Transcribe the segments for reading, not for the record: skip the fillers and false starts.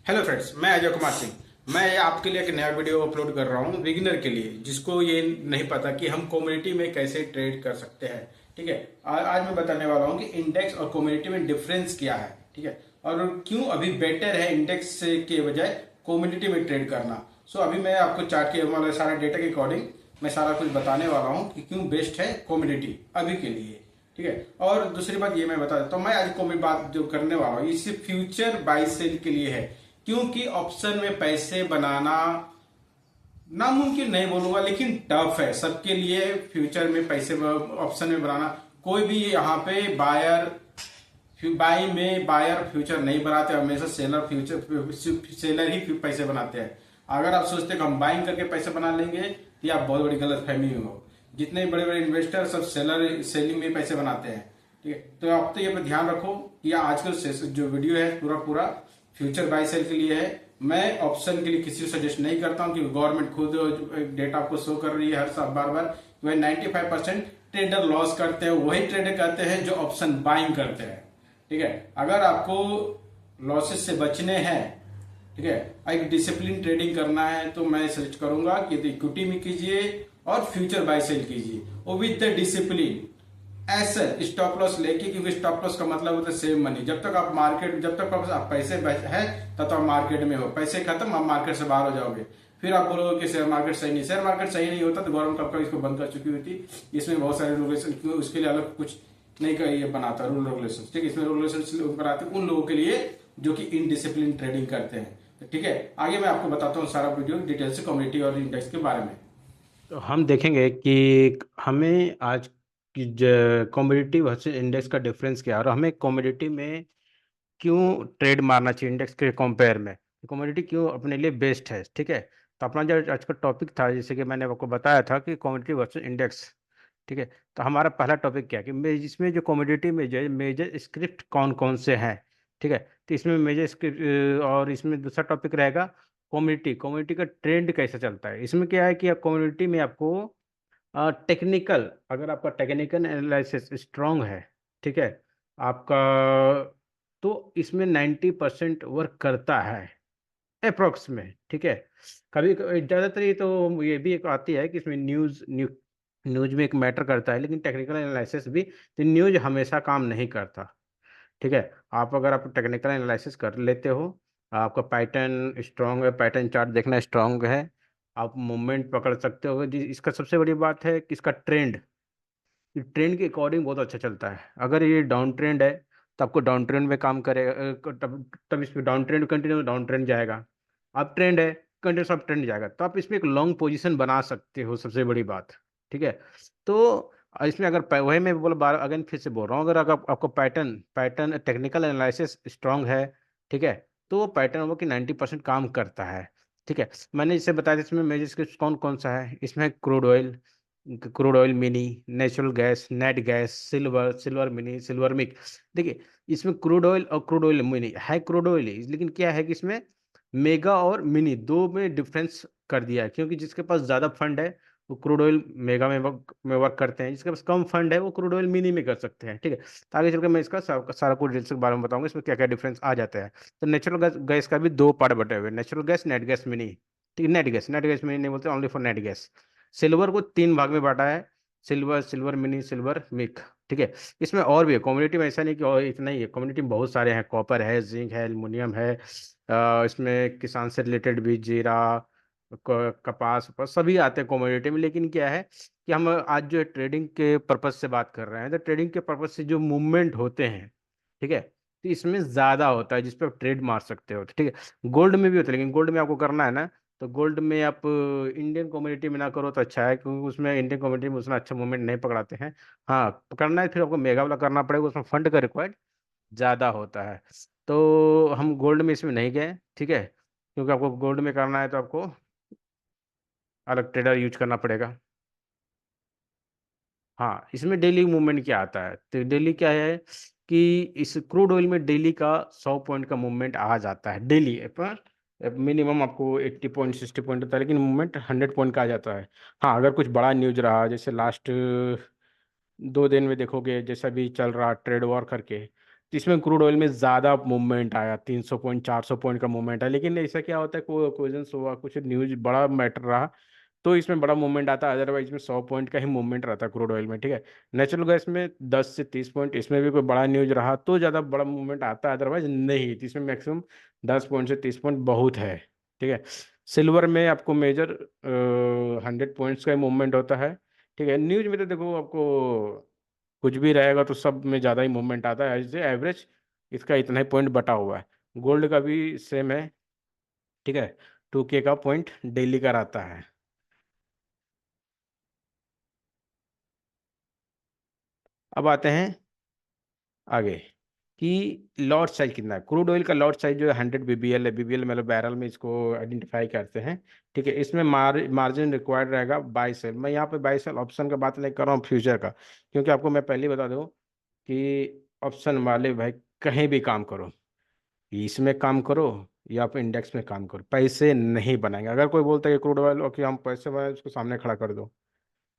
Hello friends, मैं अजय कुमार सिंह। मैं आपके लिए एक नया वीडियो अपलोड कर रहा हूँ बिगिनर के लिए, जिसको ये नहीं पता कि हम कम्युनिटी में कैसे ट्रेड कर सकते हैं। ठीक है। आज मैं बताने वाला हूँ कि इंडेक्स और कम्युनिटी में डिफरेंस क्या है। ठीक है। और क्यों अभी बेटर है इंडेक्स के बजाय कम्युनिटी में ट्रेड करना। सो अभी मैं आपको चार्ट के मतलब सारा डेटा के अकॉर्डिंग मैं सारा कुछ बताने वाला हूँ कि क्यों बेस्ट है कम्युनिटी अभी के लिए। ठीक है। और दूसरी बात ये मैं बता देता हूँ, मैं आज कॉमेडी बात जो करने वाला हूँ ये सिर्फ फ्यूचर बाई सेल के लिए है, क्योंकि ऑप्शन में पैसे बनाना नामुमकिन नहीं बोलूंगा लेकिन टफ है सबके लिए। फ्यूचर में पैसे ऑप्शन में बनाना, कोई भी यहाँ पे बायर फ्यूचर नहीं बनाते, हमेशा सेलर ही पैसे बनाते हैं। अगर आप सोचते हैं कि हम बाइंग करके पैसे बना लेंगे तो आप बहुत बड़ी गलत फहमी में हो। जितने बड़े बड़े इन्वेस्टर सब सेलिंग में पैसे बनाते हैं। ठीक है। तो आप तो ये ध्यान रखो कि आजकल जो वीडियो है पूरा पूरा फ्यूचर बाई सेल के लिए है। मैं ऑप्शन के लिए किसी को सजेस्ट नहीं करता हूं, क्योंकि गवर्नमेंट खुद डेटा आपको शो कर रही है हर साल बार बार। वह 95% ट्रेडर लॉस करते हैं, वही ट्रेडर करते हैं जो ऑप्शन बाइंग करते हैं। ठीक है। अगर आपको लॉसेस से बचने हैं, ठीक है, एक डिसिप्लिन ट्रेडिंग करना है, तो मैं सजेस्ट करूंगा कि इक्विटी में कीजिए और फ्यूचर बाय सेल कीजिए, और विद द डिसिप्लिन ऐसे स्टॉप लॉस लेके, क्योंकि स्टॉप लॉस का मतलब होता है सेव मनी। जब तक आप पैसे है तब तक आप मार्केट में हो, पैसे खत्म आप मार्केट से बाहर हो जाओगे। फिर आप बोलोगे कि शेयर मार्केट सही नहीं, शेयर मार्केट सही नहीं होता तो गवर्नमेंट कब इसको बंद कर चुकी होती। इसमें बहुत सारे रेगुलेशन, उसके लिए अलग कुछ नहीं कर ये बनाता रूल रेगुलेशन। ठीक है। इसमें रेगुलेशन बनाते उन लोगों के लिए जो कि इनडिसिप्लिन ट्रेडिंग करते हैं। तो ठीक है, आगे मैं आपको बताता हूँ सारा वीडियो डिटेल से कम्युनिटी और इंडेक्स के बारे में। तो हम देखेंगे कि हमें आज की कमोडिटी वर्सेस इंडेक्स का डिफरेंस क्या है और हमें कमोडिटी में क्यों ट्रेड मारना चाहिए इंडेक्स के कंपेयर में, कमोडिटी क्यों अपने लिए बेस्ट है। ठीक है। तो अपना जो आज का टॉपिक था, जैसे कि मैंने आपको बताया था कि कमोडिटी वर्सेस इंडेक्स। ठीक है। तो हमारा पहला टॉपिक क्या है कि इसमें जो कमोडिटी में जो मेजर स्क्रिप्ट कौन कौन से हैं। ठीक है। तो इसमें मेजर स्क्रिप्ट, और इसमें दूसरा टॉपिक रहेगा कम्युनिटी कम्युनिटी का ट्रेंड कैसे चलता है। इसमें क्या है कि कम्युनिटी में आपको टेक्निकल, अगर आपका टेक्निकल एनालिसिस स्ट्रांग है, ठीक है, आपका, तो इसमें 90% वर्क करता है अप्रोक्स में। ठीक है। कभी ज़्यादातर ये तो ये भी एक आती है कि इसमें न्यूज में एक मैटर करता है, लेकिन टेक्निकल एनालिसिस भी, तो न्यूज हमेशा काम नहीं करता। ठीक है। आप अगर आप टेक्निकल एनालिसिस कर लेते हो, आपका पैटर्न स्ट्रांग है, पैटर्न चार्ट देखना स्ट्रांग है, आप मूवमेंट पकड़ सकते हो। इसका सबसे बड़ी बात है कि इसका ट्रेंड, ये ट्रेंड के अकॉर्डिंग बहुत अच्छा चलता है। अगर ये डाउन ट्रेंड है तो आपको डाउन ट्रेंड में काम करेगा, तब इसमें down trend continue down trend जाएगा। अप ट्रेंड है कंटिन्यूस अप ट्रेंड जाएगा, तो आप इसमें एक लॉन्ग पोजीशन बना सकते हो, सबसे बड़ी बात। ठीक है। तो इसमें अगर वही मैं बोल बार अगेन फिर से बोल रहा हूँ, अगर आपको pattern pattern technical analysis strong है, ठीक है, तो वो पैटर्न वो कि 90% काम करता है। ठीक है। मैंने इसे बताया था इसमें मेजर कौन कौन सा है। इसमें crude oil mini, natural gas, net gas, silver, silver mini, silver mix. देखिए, इसमें क्रूड ऑयल और क्रूड ऑयल मिनी है, क्रूड ऑयल है, लेकिन क्या है कि इसमें मेगा और मिनी दो में डिफरेंस कर दिया है, क्योंकि जिसके पास ज़्यादा फंड है वो क्रूड ऑयल मेगा में वर्क करते हैं, जिसके पास कम फंड है वो क्रूड ऑयल मिनी में कर सकते हैं। ठीक है। तो आगे चलकर मैं इसका सारा कुछ डिटेल्स के बारे में बताऊंगा, इसमें क्या क्या डिफरेंस आ जाता है। तो नेचुरल गैस गैस का भी दो पार्ट बटे हुए, natural gas, net gas mini. ठीक है। नेट गैस मिनी नहीं बोलते, only for net gas. Silver को तीन भाग में बांटा है, सिल्वर, सिल्वर मिनी, सिल्वर मिक। ठीक है। इसमें और भी है कम्युनिटी में, ऐसा नहीं कि और इतना ही है, कम्युनिटी में बहुत सारे हैं, कॉपर है, जिंक है, एल्युमिनियम है, इसमें किसान से रिलेटेड भी जीरा, कपास वपास सभी आते हैं कम्युनिटी में। लेकिन क्या है कि हम आज जो ट्रेडिंग के पर्पज से बात कर रहे हैं, तो ट्रेडिंग के पर्पज से जो मूवमेंट होते हैं, ठीक है, तो इसमें ज़्यादा होता है जिस पे आप ट्रेड मार सकते हो। ठीक है। गोल्ड में भी होता है, लेकिन गोल्ड में आपको करना है ना, तो गोल्ड में आप इंडियन कम्युनिटी में ना करो तो अच्छा है, क्योंकि उसमें इंडियन कम्युनिटी में उतना अच्छा मूवमेंट नहीं पकड़ाते हैं। हाँ, पकड़ना है फिर आपको मेगा वाला करना पड़ेगा, उसमें फंड का रिक्वायर्ड ज़्यादा होता है। तो हम गोल्ड में इसमें नहीं गए। ठीक है। क्योंकि आपको गोल्ड में करना है तो आपको अलग ट्रेडर यूज करना पड़ेगा। हाँ, इसमें डेली मूवमेंट क्या आता है, तो डेली क्या है कि इस क्रूड ऑयल में डेली का 100 पॉइंट का मूवमेंट आ जाता है डेली पर। मिनिमम आपको 80 पॉइंट 60 पॉइंट होता है, लेकिन मूवमेंट 100 पॉइंट का आ जाता है। हाँ, अगर कुछ बड़ा न्यूज रहा, जैसे लास्ट 2 दिन में देखोगे जैसा भी चल रहा ट्रेड वॉर करके, तो इसमें क्रूड ऑयल में ज़्यादा मूवमेंट आया, 300 पॉइंट 400 पॉइंट का मूवमेंट है। लेकिन ऐसा क्या होता है, कोई ओकेजन हुआ, कुछ न्यूज बड़ा मैटर रहा तो इसमें बड़ा मूवमेंट आता है, अदरवाइज में 100 पॉइंट का ही मूवमेंट रहता है क्रूड ऑयल में, ठीक है। नेचुरल गैस में 10 से 30 पॉइंट, इसमें भी कोई बड़ा न्यूज रहा तो ज़्यादा बड़ा मूवमेंट आता है, अदरवाइज नहीं। तो इसमें मैक्सिमम 10 पॉइंट से 30 पॉइंट बहुत है, ठीक है। सिल्वर में आपको मेजर 100 पॉइंट्स का मूवमेंट होता है, ठीक है। न्यूज में तो देखो आपको कुछ भी रहेगा तो सब में ज़्यादा ही मूवमेंट आता है, ऐसे एवरेज इसका इतना ही पॉइंट बटा हुआ है। गोल्ड का भी सेम है, ठीक है। 2K का पॉइंट डेली का रहता है। अब आते हैं आगे कि लॉट साइज कितना है। क्रूड ऑयल का लॉट साइज जो है 100 BBL है, BBL मतलब बैरल में इसको आइडेंटिफाई करते हैं, ठीक है। इसमें मार्जिन रिक्वायर्ड रहेगा 22 सेल। मैं यहाँ पे 22 सेल ऑप्शन का बात नहीं कर रहा हूँ, फ्यूचर का, क्योंकि आपको मैं पहले ही बता दूँ कि ऑप्शन वाले भाई कहीं भी काम करो, इसमें काम करो या आप इंडेक्स में काम करो, पैसे नहीं बनाएंगे। अगर कोई बोलता है कि क्रूड ऑयल और कि हम पैसे बनाए, उसको सामने खड़ा कर दो,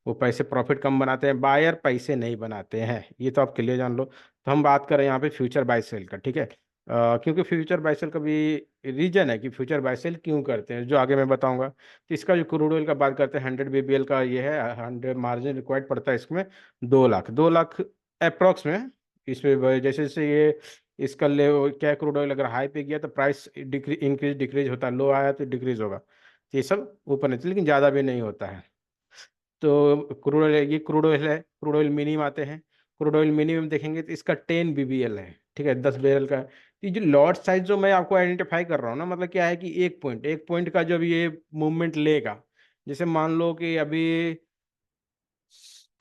वो पैसे प्रॉफिट कम बनाते हैं, बायर पैसे नहीं बनाते हैं, ये तो आप क्लियर जान लो। तो हम बात करें यहाँ पे फ्यूचर बाय सेल का, ठीक है। क्योंकि फ्यूचर बाय सेल का भी रीजन है कि फ्यूचर बाय सेल क्यों करते हैं, जो आगे मैं बताऊंगा। तो इसका जो क्रूड ऑयल का बात करते हैं, 100 BBL का ये है, 100 मार्जिन रिक्वायर्ड पड़ता है इसमें 2 लाख, 2 लाख अप्रॉक्स में। इसमें जैसे जैसे ये इसका ले क्या, क्रूड ऑयल अगर हाई पे गया तो प्राइस इंक्रीज डिक्रीज होता है, लो आया तो डिक्रीज होगा, तो ये सब ऊपर नीचे, लेकिन ज़्यादा भी नहीं होता है। तो क्रूड ऑयल, ये क्रूड ऑयल है, क्रूड ऑयल मिनिमम आते हैं। क्रूड ऑयल मिनिमम देखेंगे तो इसका 10 BBL है, ठीक है, 10 बैरल का। तो ये जो लॉट साइज जो मैं आपको आइडेंटिफाई कर रहा हूँ ना, मतलब क्या है कि एक पॉइंट का जब ये मूवमेंट लेगा, जैसे मान लो कि अभी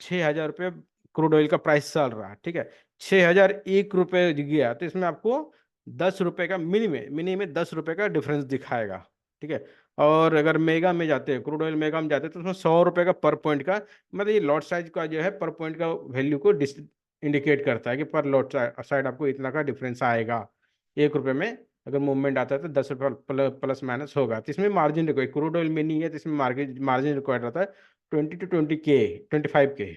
6,000 रुपये क्रूड ऑयल का प्राइस चल रहा है, ठीक है। 6,001 रुपये गया तो इसमें आपको 10 रुपये का मिनिमम मिनिमम 10 रुपये का डिफरेंस दिखाएगा, ठीक है। और अगर मेगा में जाते हैं, क्रूड ऑयल मेगा में जाते हैं, तो उसमें 100 रुपये का पर पॉइंट का, मतलब ये लॉट साइज का जो है पर पॉइंट का वैल्यू को इंडिकेट करता है कि पर लॉट साइड आपको इतना का डिफरेंस आएगा। 1 रुपये में अगर मूवमेंट आता है तो 10 रुपये प्लस माइनस होगा। तो इसमें मार्जिन रिक्वायर्ड, क्रूड ऑयल में नहीं है तो इसमें मार्जिन मार्जिन रिक्वायर्ड रहता है 20 to 20K, 25K,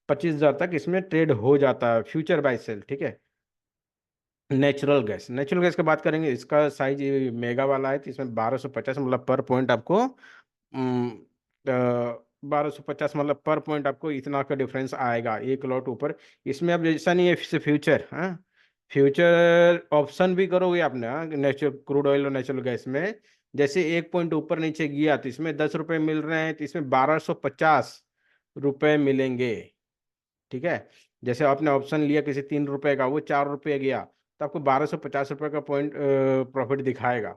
25,000 तक इसमें ट्रेड हो जाता है फ्यूचर बाय सेल, ठीक है। नेचुरल गैस की बात करेंगे, इसका साइज मेगा वाला है, तो इसमें 1250 मतलब पर पॉइंट आपको 1250 मतलब पर पॉइंट आपको इतना का डिफरेंस आएगा, एक लॉट ऊपर। इसमें अब जैसा नहीं है जैसे फ्यूचर, हाँ, फ्यूचर ऑप्शन भी करोगे आपने, हाँ, नेचुरल क्रूड ऑयल और नेचुरल गैस में, जैसे एक पॉइंट ऊपर नीचे गया तो इसमें 10 रुपये मिल रहे हैं, तो इसमें 1250 रुपये मिलेंगे, ठीक है। जैसे आपने ऑप्शन लिया किसी 3 रुपए का, वो 4 रुपये गया तो आपको 1250 रुपये का पॉइंट प्रॉफिट दिखाएगा,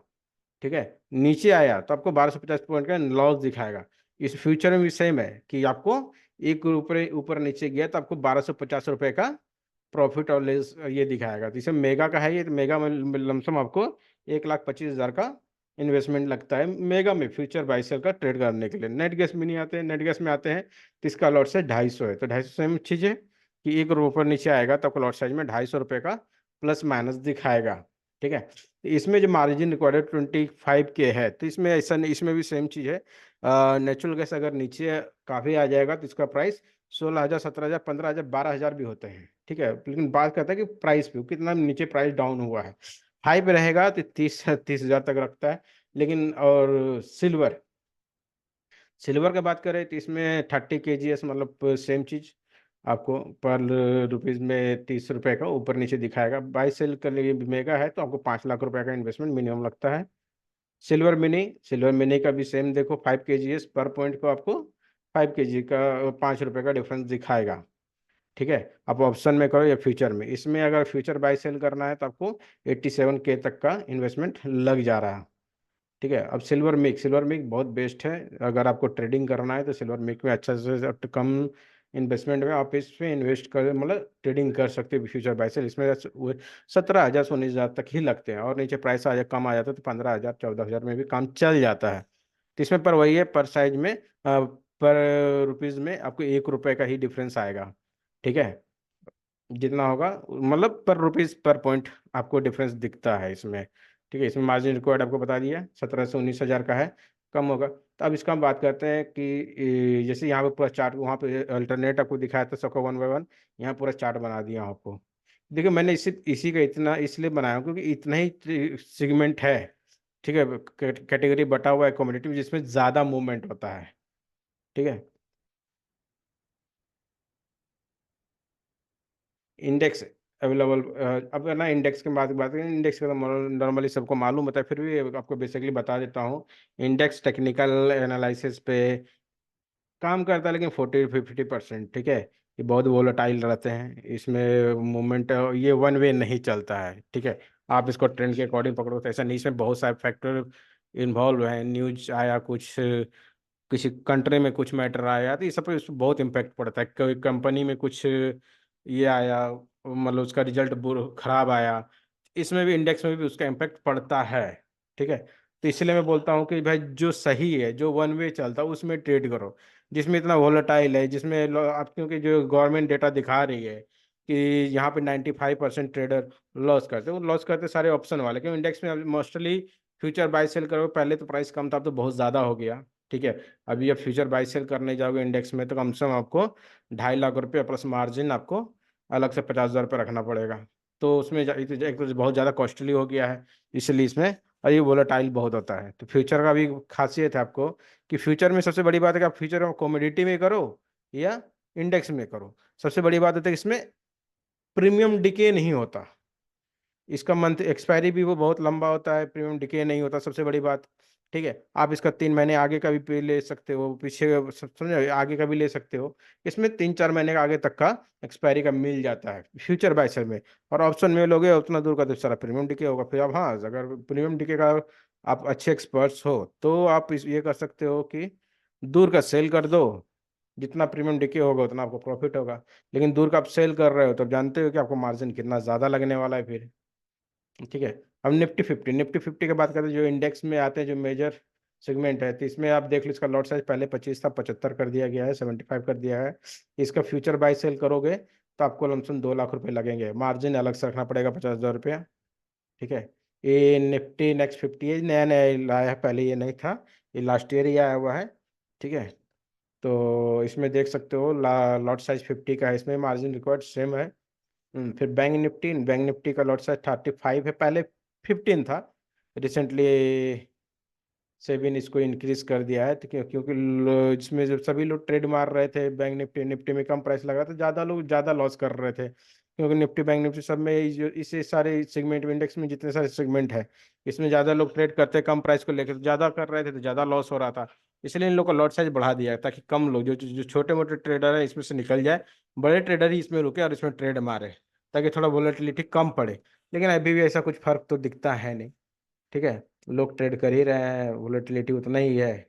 ठीक है। नीचे आया तो आपको 1250 पॉइंट का लॉस दिखाएगा। इस फ्यूचर में भी सेम है कि आपको एक रुपये ऊपर नीचे गया तो आपको 1250 रुपये का प्रॉफिट और लेस ये दिखाएगा। तो इसे मेगा का है, ये तो मेगा में लमसम आपको 1,25,000 का इन्वेस्टमेंट लगता है मेगा में फ्यूचर बाय सेल का ट्रेड करने के लिए। नेट गैस में नहीं आते हैं, नेट गैस में आते हैं तो इसका लॉट साइज 250 है, तो 250 सेम चीज़ है कि 1 रुपये ऊपर नीचे आएगा तो आपको लॉट साइज में 250 रुपये का प्लस माइनस दिखाएगा, ठीक है। तो इसमें जो मार्जिन रिक्वायर्ड 25K है, तो इसमें ऐसा नहीं, इसमें भी सेम चीज़ है। नेचुरल गैस अगर नीचे काफ़ी आ जाएगा तो इसका प्राइस 16,000, 17,000, 15,000, 12,000 भी होते हैं, ठीक है। लेकिन बात करता है कि प्राइस पे कितना नीचे प्राइस डाउन हुआ है। हाई पे रहेगा तो 30,000 तक रखता है। लेकिन और सिल्वर, सिल्वर की बात करें तो इसमें 30 kgs मतलब सेम चीज आपको पर रुपीज में 30 रुपये का ऊपर नीचे दिखाएगा। बाई सेल के लिए मेगा है तो आपको 5 लाख रुपए का इन्वेस्टमेंट मिनिमम लगता है। सिल्वर मिनी का भी सेम देखो, 5 kgs पर पॉइंट को आपको 5 kg का 5 रुपये का डिफरेंस दिखाएगा, ठीक है। आप ऑप्शन में करो या फ्यूचर में, इसमें अगर फ्यूचर बाई सेल करना है तो आपको 87K तक का इन्वेस्टमेंट लग जा रहा है, ठीक है। अब सिल्वर मिक बहुत बेस्ट है, अगर आपको ट्रेडिंग करना है तो सिल्वर मिक में अच्छा से कम इन्वेस्टमेंट में आप इस पे इन्वेस्ट कर मतलब ट्रेडिंग कर सकते हो फ्यूचर बाय सेल। इसमें 17,000 से 19,000 तक ही लगते हैं, और नीचे प्राइस आ जा कम आ जाता है तो 15,000 14,000 में भी काम चल जाता है। तो इसमें पर वही है, पर साइज में पर रुपीज़ में आपको 1 रुपये का ही डिफरेंस आएगा, ठीक है। जितना होगा मतलब पर रुपीज पर पॉइंट आपको डिफरेंस दिखता है इसमें, ठीक है। इसमें मार्जिन रिक्वायर्ड आपको बता दिया 17 से 19,000 का है, कम होगा। तो अब इसका हम बात करते हैं कि जैसे यहाँ पे पूरा चार्ट, वहाँ पे अल्टरनेट आपको दिखाया था सबका 1 बाय 1, यहाँ पूरा चार्ट बना दिया आपको देखिए मैंने इसी इसी का इतना इसलिए बनाया हूं क्योंकि इतना ही सेगमेंट है, ठीक है, कैटेगरी बटा हुआ है कम्युनिटी में जिसमें ज्यादा मूवमेंट होता है, ठीक है। इंडेक्स अवेलेबल, अब है ना इंडेक्स की बात करें, इंडेक्स का तो नॉर्मली सबको मालूम होता है, फिर भी आपको बेसिकली बता देता हूँ। इंडेक्स टेक्निकल एनालिसिस पे काम करता है, लेकिन 40-50%, ठीक है। ये बहुत वोलेटाइल रहते हैं, इसमें मूवमेंट ये वन वे नहीं चलता है, ठीक है। आप इसको ट्रेंड के अकॉर्डिंग पकड़ो तो ऐसा नहीं, इसमें बहुत सारे फैक्टर इन्वॉल्व हैं। न्यूज आया कुछ, किसी कंट्री में कुछ मैटर आया तो ये सब पे इसमें बहुत इम्पैक्ट पड़ता है। कोई कंपनी में कुछ ये आया, मतलब उसका रिजल्ट खराब आया, इसमें भी इंडेक्स में भी उसका इम्पैक्ट पड़ता है, ठीक है। तो इसलिए मैं बोलता हूँ कि भाई जो सही है, जो वन वे चलता है उसमें ट्रेड करो, जिसमें इतना वोलेटाइल है, जिसमें आप क्योंकि जो गवर्नमेंट डेटा दिखा रही है कि यहाँ पे 95% ट्रेडर लॉस करते हैं, वो लॉस करते सारे ऑप्शन वाले, क्योंकि इंडेक्स में मोस्टली फ्यूचर बाय सेल करोगे, पहले तो प्राइस कम था, अब तो बहुत ज़्यादा हो गया, ठीक है। अभी अब फ्यूचर बाय सेल करने जाओगे इंडेक्स में तो कम से कम आपको 2.5 लाख रुपये प्लस मार्जिन आपको अलग से 50,000 रुपये रखना पड़ेगा। तो उसमें एक तो बहुत ज़्यादा कॉस्टली हो गया है, इसलिए इसमें, और ये वोलेटाइल बहुत होता है। तो फ्यूचर का भी खासियत है आपको कि फ्यूचर में सबसे बड़ी बात है कि आप फ्यूचर कमोडिटी में करो या इंडेक्स में करो, सबसे बड़ी बात होती है कि इसमें प्रीमियम डिके नहीं होता, इसका मंथ एक्सपायरी भी वो बहुत लंबा होता है, प्रीमियम डिके नहीं होता, सबसे बड़ी बात, ठीक है। आप इसका 3 महीने आगे का भी ले सकते हो, पीछे समझे आगे का भी ले सकते हो, इसमें 3-4 महीने का आगे तक का एक्सपायरी का मिल जाता है फ्यूचर बायसर में। और ऑप्शन में लोगे उतना दूर का तो सारा प्रीमियम डिके होगा। फिर आप, हाँ, अगर प्रीमियम डिके का आप अच्छे एक्सपर्ट्स हो तो आप ये कर सकते हो कि दूर का सेल कर दो, जितना प्रीमियम डिके होगा उतना आपको प्रॉफिट होगा। लेकिन दूर का आप सेल कर रहे हो तो आप जानते हो कि आपको मार्जिन कितना ज़्यादा लगने वाला है फिर, ठीक है। अब निफ्टी 50 की बात करते हैं, जो इंडेक्स में आते हैं, जो मेजर सेगमेंट है, तो इसमें आप देख लो, इसका लॉट साइज पहले 25 था, 75 कर दिया गया है, 75 कर दिया है। इसका फ्यूचर बाय सेल करोगे तो आपको लमसम 2 लाख रुपए लगेंगे, मार्जिन अलग से रखना पड़ेगा 50,000 रुपया, ठीक है। ये निफ्टी नेक्स्ट 50 है, नया नया लाया है, पहले ये नहीं था, ये लास्ट ईयर ही आया हुआ है, ठीक है। तो इसमें देख सकते हो लॉट साइज 50 का है, इसमें मार्जिन रिक्वायर्ड सेम है। फिर बैंक निफ्टी का लॉट साइज 35 है, पहले 15 था, रिसेंटली सेबी ने इसको इंक्रीज कर दिया है, तो क्योंकि इसमें जब सभी लोग ट्रेड मार रहे थे, बैंक निफ्टी निफ्टी में कम प्राइस लगा तो ज़्यादा लोग ज़्यादा लॉस कर रहे थे, क्योंकि निफ्टी बैंक निफ्टी सब में इसे सारे सेगमेंट में, इंडेक्स में जितने सारे सेगमेंट है, इसमें ज़्यादा लोग ट्रेड करते कम प्राइस को लेकर, तो ज़्यादा कर रहे थे तो ज़्यादा लॉस हो रहा था। इसलिए इन लोग का लॉट साइज बढ़ा दिया है, ताकि कम लोग, जो छोटे मोटे ट्रेडर है इसमें से निकल जाए, बड़े ट्रेडर ही इसमें रुके और इसमें ट्रेड मारे, ताकि थोड़ा वोलेटिलिटी कम पड़े। लेकिन अभी भी ऐसा कुछ फर्क तो दिखता है नहीं, ठीक है। लोग ट्रेड कर ही रहे हैं, वोलेटिलिटी उतना ही है।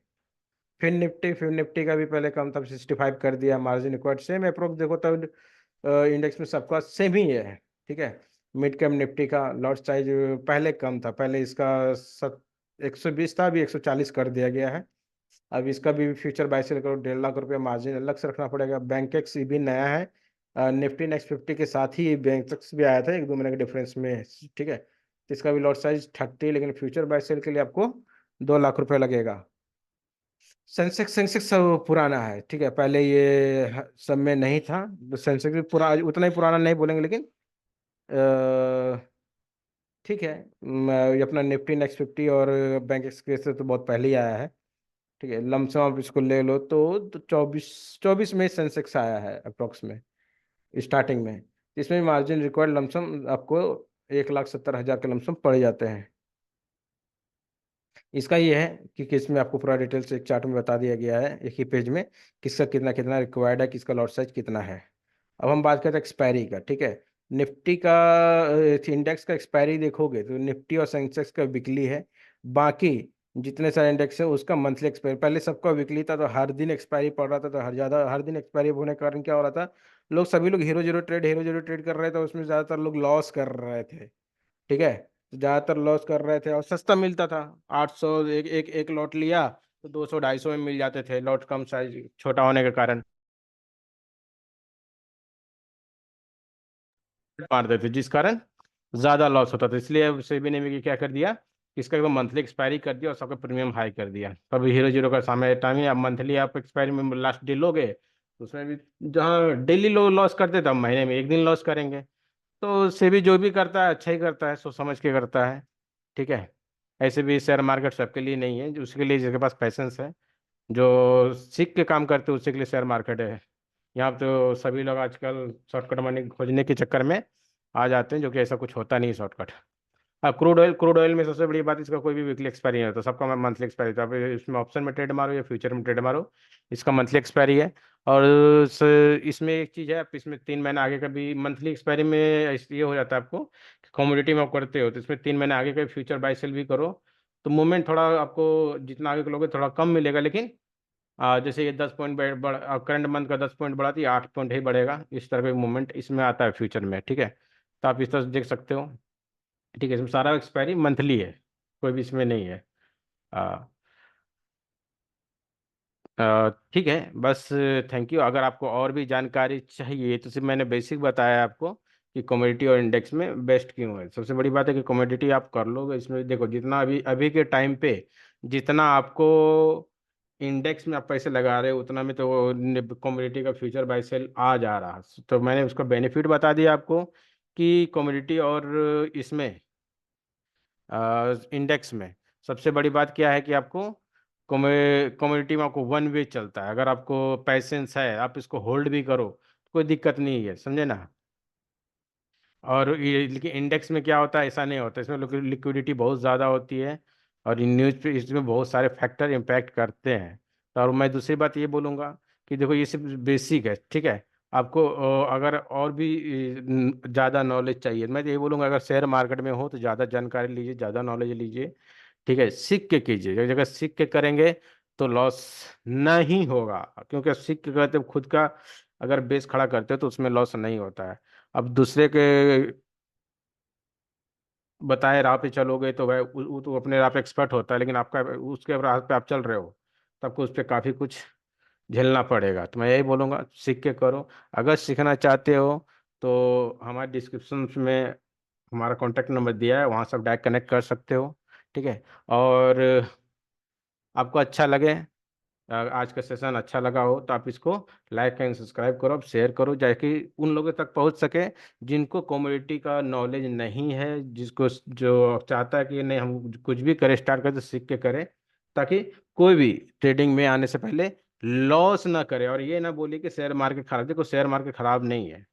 फिर निफ्टी का भी पहले कम था, 65 कर दिया, मार्जिन रिक्वायर्ड सेम अप्रोक्स देखो तो इंडेक्स में सबका सेम ही है, ठीक है। मिड कैप निफ्टी का लॉट साइज पहले कम था, पहले इसका 120 था, अभी 140 कर दिया गया है। अब इसका भी फ्यूचर बाय सेल करो, 1.5 लाख रुपया मार्जिन अलग से रखना पड़ेगा। बैंक एक्स भी नया है, निफ्टी नेक्स्ट 50 के साथ ही बैंक एक्स भी आया था 1-2 महीने के डिफरेंस में, ठीक है। तो इसका भी लॉट साइज 30, लेकिन फ्यूचर बाय सेल के लिए आपको 2 लाख रुपया लगेगा। सेंसेक्स सब पुराना है, ठीक है, पहले ये सब में नहीं था, तो सेंसेक्स भी उतना ही पुराना नहीं बोलेंगे, लेकिन ठीक है। ये अपना निफ्टी नेक्स्ट 50 और बैंक एक्सप्रेस से तो बहुत पहले ही आया है, ठीक है। लमसम आप इसको ले लो तो 24 में सेंसेक्स आया है अप्रोक्स में, स्टार्टिंग में। इसमें मार्जिन रिक्वायर्ड लमसम आपको 1,70,000 के लमसम पड़ जाते हैं। इसका ये है कि किसमें आपको पूरा डिटेल से एक चार्ट में बता दिया गया है, एक ही पेज में, किसका कितना कितना रिक्वायर्ड है, किसका लॉट साइज कितना है। अब हम बात करते हैं एक्सपायरी का, ठीक है। निफ्टी का इंडेक्स का एक्सपायरी देखोगे तो निफ्टी और सेंसेक्स का वीकली है, बाकी जितने सारे इंडेक्स है उसका मंथली एक्सपायरी, पहले सबका वीकली था तो हर दिन एक्सपायरी पड़ रहा था, तो हर दिन एक्सपायरी होने के कारण क्या हो रहा था, सभी लोग हीरो जीरो ट्रेड कर रहे थे, उसमें ज़्यादातर लोग लॉस कर रहे थे, ठीक है। तो ज्यादातर लॉस कर रहे थे और सस्ता मिलता था, 800 एक लॉट लिया तो 200-250 में मिल जाते थे, लॉट कम साइज छोटा होने के कारण मार देते, जिस कारण ज्यादा लॉस होता था। इसलिए सेबी ने भी क्या कर दिया, इसका एकदम मंथली एक्सपायरी कर दिया और सबका प्रीमियम हाई कर दिया। तब हीरो जीरो का समय टाइम ही, आप मंथली आप एक्सपायरी में लास्ट डे लोगे तो उसमें भी, जहाँ डेली लोग लॉस करते थे, अब महीने में एक दिन लॉस करेंगे, तो सेबी जो भी करता है अच्छा ही करता है, सोच समझ के करता है। ठीक है। ऐसे भी शेयर मार्केट सबके लिए नहीं है, जो उसके लिए जिसके पास पैसेंस है, जो सीख के काम करते हैं, उसी के लिए शेयर मार्केट है। यहाँ तो सभी लोग आजकल शॉर्टकट मनी खोजने के चक्कर में आ जाते हैं, जो कि ऐसा कुछ होता नहीं शॉर्टकट। हाँ, क्रूड ऑयल में सबसे बड़ी बात, इसका कोई भी वीकली एक्सपायरी नहीं होता, सबका मंथली एक्सपायरी होता है। आप इसमें ऑप्शन में ट्रेड मारो या फ्यूचर में ट्रेड मारो, इसका मंथली एक्सपायरी है। और इसमें एक चीज़ है, आप इसमें 3 महीने आगे का भी मंथली एक्सपायरी में ये हो जाता है आपको कि कमोडिटी में आप करते हो तो इसमें 3 महीने आगे का फ्यूचर बाई सेल भी करो, तो मूवमेंट थोड़ा आपको जितना आगे करोगे थोड़ा कम मिलेगा, लेकिन जैसे ये 10 पॉइंट करंट मंथ का 10 पॉइंट बढ़ा तो 8 पॉइंट ही बढ़ेगा, इस तरह का मूवमेंट इसमें आता है फ्यूचर में। ठीक है, तो आप इस तरह से देख सकते हो। ठीक है, इसमें सारा एक्सपायरी मंथली है, कोई भी इसमें नहीं है। आ, ठीक है, बस। Thank you. अगर आपको और भी जानकारी चाहिए तो सिर्फ मैंने बेसिक बताया आपको कि कमोडिटी और इंडेक्स में बेस्ट क्यों है। सबसे बड़ी बात है कि कमोडिटी आप कर लोगे, इसमें देखो जितना अभी अभी के टाइम पे जितना आपको इंडेक्स में आप पैसे लगा रहे हो उतना में तो कमोडिटी का फ्यूचर बाय सेल आ जा रहा है। तो मैंने उसका बेनिफिट बता दिया आपको कि कमोडिटी और इसमें इंडेक्स में सबसे बड़ी बात क्या है कि आपको कम्युनिटी में आपको वन वे चलता है। अगर आपको पैसेंस है, आप इसको होल्ड भी करो तो कोई दिक्कत नहीं है, समझे ना। और ये लेकिन इंडेक्स में क्या होता है, ऐसा नहीं होता, इसमें लिक्विडिटी बहुत ज़्यादा होती है और इन न्यूज पे इसमें बहुत सारे फैक्टर इम्पैक्ट करते हैं। तो और मैं दूसरी बात ये बोलूँगा कि देखो ये सिर्फ बेसिक है। ठीक है, आपको अगर और भी ज़्यादा नॉलेज चाहिए, मैं तो ये बोलूँगा अगर शेयर मार्केट में हो तो ज़्यादा जानकारी लीजिए, ज़्यादा नॉलेज लीजिए। ठीक है, सीख के कीजिए, अगर सीख के करेंगे तो लॉस नहीं होगा, क्योंकि सीख के करते हो खुद का अगर बेस खड़ा करते हो तो उसमें लॉस नहीं होता है। अब दूसरे के बताए राह पे चलोगे तो भाई वो तो अपने राह पे एक्सपर्ट होता है, लेकिन आपका उसके राह पे आप चल रहे हो तो आपको उस पर काफ़ी कुछ झेलना पड़ेगा। तो मैं यही बोलूँगा सीख के करो। अगर सीखना चाहते हो तो हमारे डिस्क्रिप्शन में हमारा कॉन्टैक्ट नंबर दिया है, वहाँ से आप डायरेक्ट कनेक्ट कर सकते हो। ठीक है, और आपको अच्छा लगे, आज का सेशन अच्छा लगा हो तो आप इसको लाइक एंड सब्सक्राइब करो, आप शेयर करो, ताकि उन लोगों तक पहुंच सके जिनको कम्युनिटी का नॉलेज नहीं है, जिसको जो चाहता है कि नहीं हम कुछ भी करें स्टार्ट करें तो सीख के करें, ताकि कोई भी ट्रेडिंग में आने से पहले लॉस ना करे। और ये ना बोले कि शेयर मार्केट खराब, देखो शेयर मार्केट खराब नहीं है,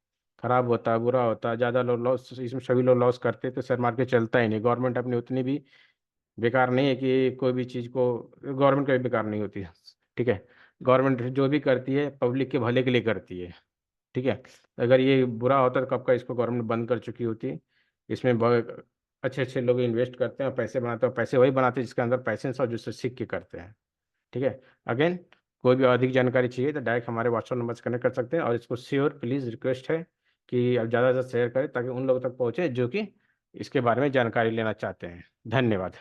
खराब होता है, बुरा होता है, ज़्यादा लोग लॉस, इसमें सभी लोग लॉस करते हैं तो शेयर मार्केट चलता ही नहीं। गवर्नमेंट अपनी उतनी भी बेकार नहीं है कि कोई भी चीज़ को, गवर्नमेंट कभी बेकार नहीं होती है। ठीक है, गवर्नमेंट जो भी करती है पब्लिक के भले के लिए करती है। ठीक है, अगर ये बुरा होता तो कब का इसको गवर्नमेंट बंद कर चुकी होती। इसमें बहुत अच्छे अच्छे लोग इन्वेस्ट करते हैं और पैसे बनाते हैं, पैसे वही बनाते हैं जिसके अंदर पैसेंस और जिससे सीख के करते हैं। ठीक है, अगेन कोई भी अधिक जानकारी चाहिए तो डायरेक्ट हमारे व्हाट्सएप नंबर से कनेक्ट कर सकते हैं, और इसको श्योर प्लीज़ रिक्वेस्ट है कि आप ज़्यादा से ज़्यादा शेयर करें ताकि उन लोगों तक पहुँचे जो कि इसके बारे में जानकारी लेना चाहते हैं। धन्यवाद।